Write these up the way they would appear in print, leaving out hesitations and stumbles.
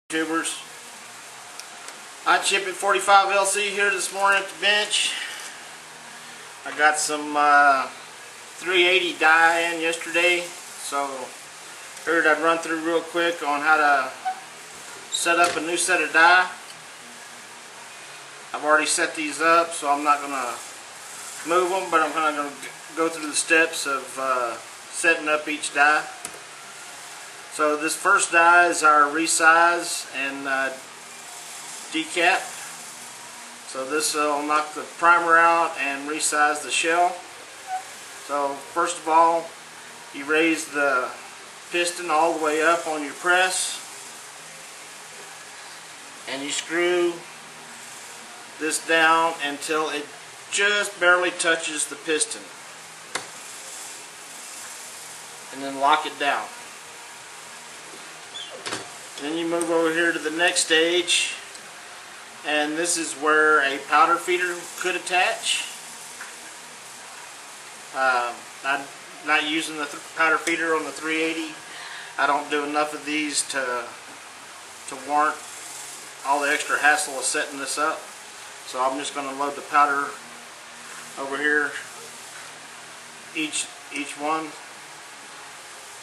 Tubers. I chip it 45 LC here this morning at the bench. I got some 380 die in yesterday, so figured I'd run through real quick on how to set up a new set of die. I've already set these up, so I'm not going to move them, but I'm going to go through the steps of setting up each die. So this first die is our resize and decap. So this will knock the primer out and resize the shell. So first of all, you raise the piston all the way up on your press, and you screw this down until it just barely touches the piston, and then lock it down. Then you move over here to the next stage, and this is where a powder feeder could attach. I'm not using the powder feeder on the 380. I don't do enough of these to warrant all the extra hassle of setting this up. So I'm just going to load the powder over here, each one.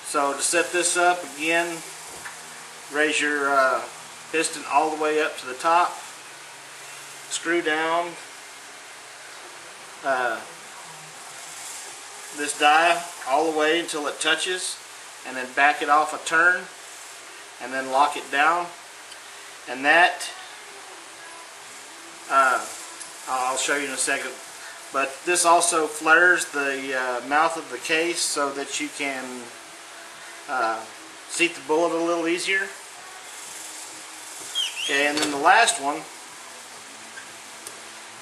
So to set this up, again, raise your piston all the way up to the top, screw down this die all the way until it touches, and then back it off a turn, and then lock it down. And that I'll show you in a second, but this also flares the mouth of the case so that you can seat the bullet a little easier. Okay, and then the last one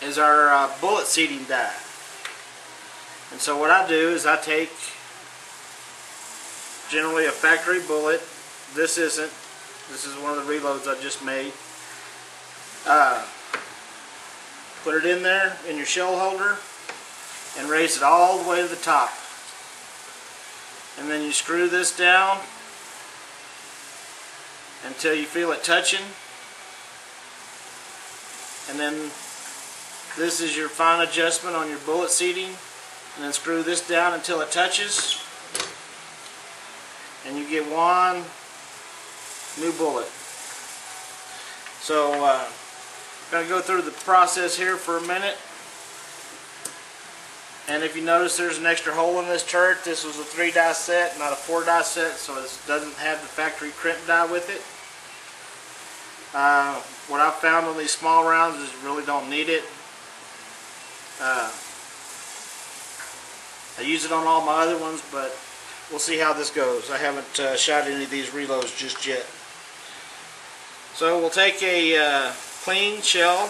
is our bullet seating die. And so what I do is I take generally a factory bullet. This isn't. This is one of the reloads I just made. Put it in there in your shell holder and raise it all the way to the top. And then you screw this down until you feel it touching. And then this is your fine adjustment on your bullet seating. And then screw this down until it touches. And you get one new bullet. So I'm going to go through the process here for a minute. And if you notice, there's an extra hole in this turret. This was a 3-die set, not a 4-die set, so it doesn't have the factory crimp die with it. What I've found on these small rounds is you really don't need it. I use it on all my other ones, but we'll see how this goes. I haven't shot any of these reloads just yet. So we'll take a clean shell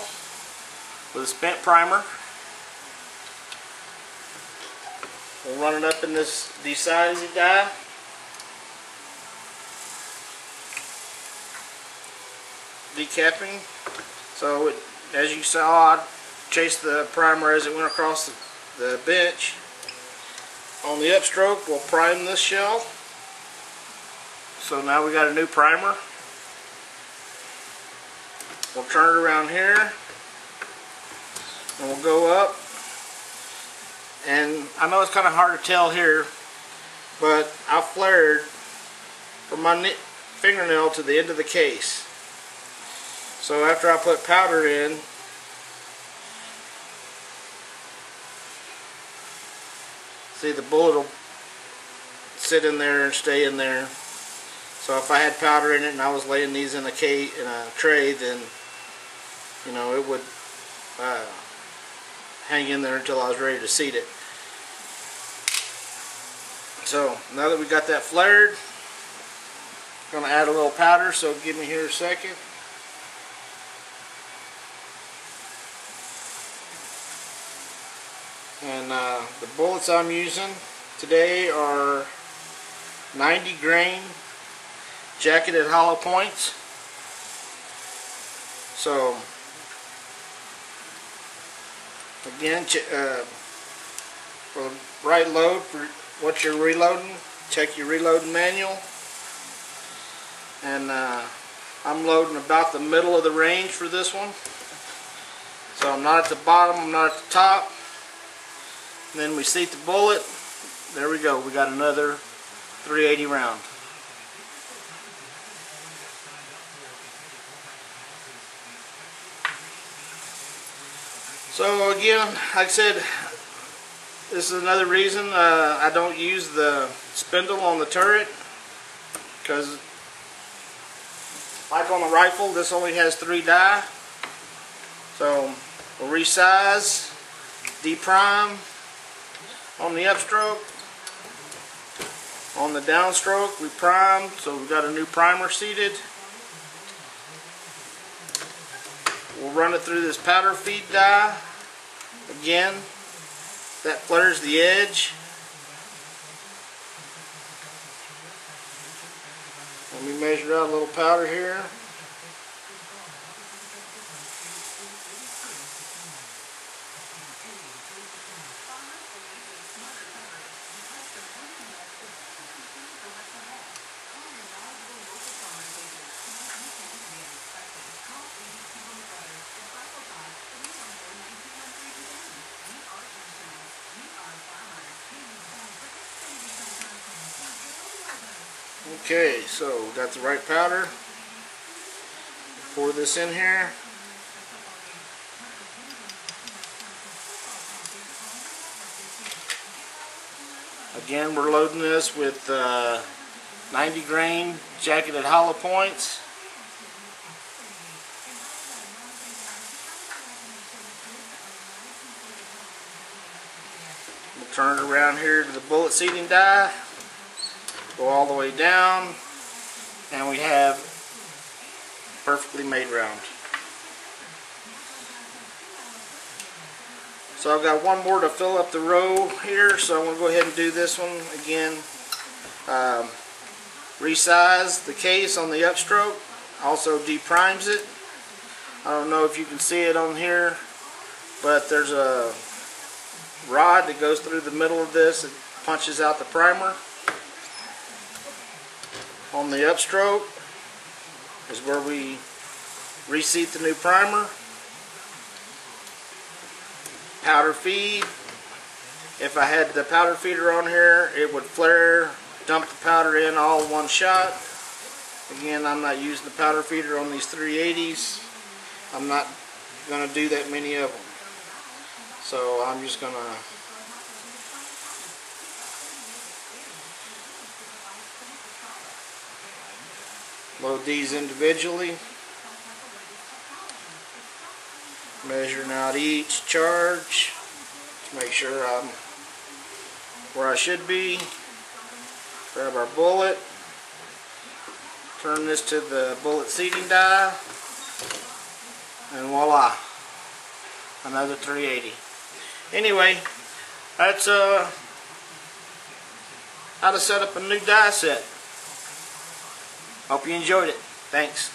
with a spent primer. We'll run it up in this desizing die. Decapping. So as you saw, I chased the primer as it went across the bench. On the upstroke, we'll prime this shell. So now we got a new primer. We'll turn it around here, and we'll go up. And I know it's kind of hard to tell here, but I flared from my fingernail to the end of the case. So after I put powder in, see, the bullet will sit in there and stay in there. So if I had powder in it and I was laying these in a tray, then it would hang in there until I was ready to seat it. So now that we got that flared, I'm going to add a little powder, so give me here a second. And the bullets I'm using today are 90 grain jacketed hollow points. So again, for the right load for what you're reloading, check your reloading manual. And I'm loading about the middle of the range for this one. So I'm not at the bottom, I'm not at the top. And then we seat the bullet. There we go, we got another 380 round. So again, like I said, this is another reason I don't use the spindle on the turret, because like on the rifle, this only has 3 die. So we'll resize, deprime on the upstroke. On the downstroke, we primed, so we've got a new primer seated. We'll run it through this powder feed die. Again, that flares the edge. Let me measure out a little powder here. Okay, so got the right powder. Pour this in here. Again, we're loading this with 90 grain jacketed hollow points. We'll turn it around here to the bullet seating die. Go all the way down, and we have perfectly made round. So I've got one more to fill up the row here, so I'm going to go ahead and do this one again. Resize the case on the upstroke, also deprimes it. I don't know if you can see it on here, but there's a rod that goes through the middle of this. It punches out the primer. On the upstroke is where we reseat the new primer. Powder feed. If I had the powder feeder on here, it would flare, dump the powder in all in one shot. Again, I'm not using the powder feeder on these 380s. I'm not going to do that many of them. So I'm just going to load these individually, measuring out each charge to make sure I'm where I should be. Grab our bullet, turn this to the bullet seating die, and voila, another 380. Anyway, that's how to set up a new die set. Hope you enjoyed it. Thanks.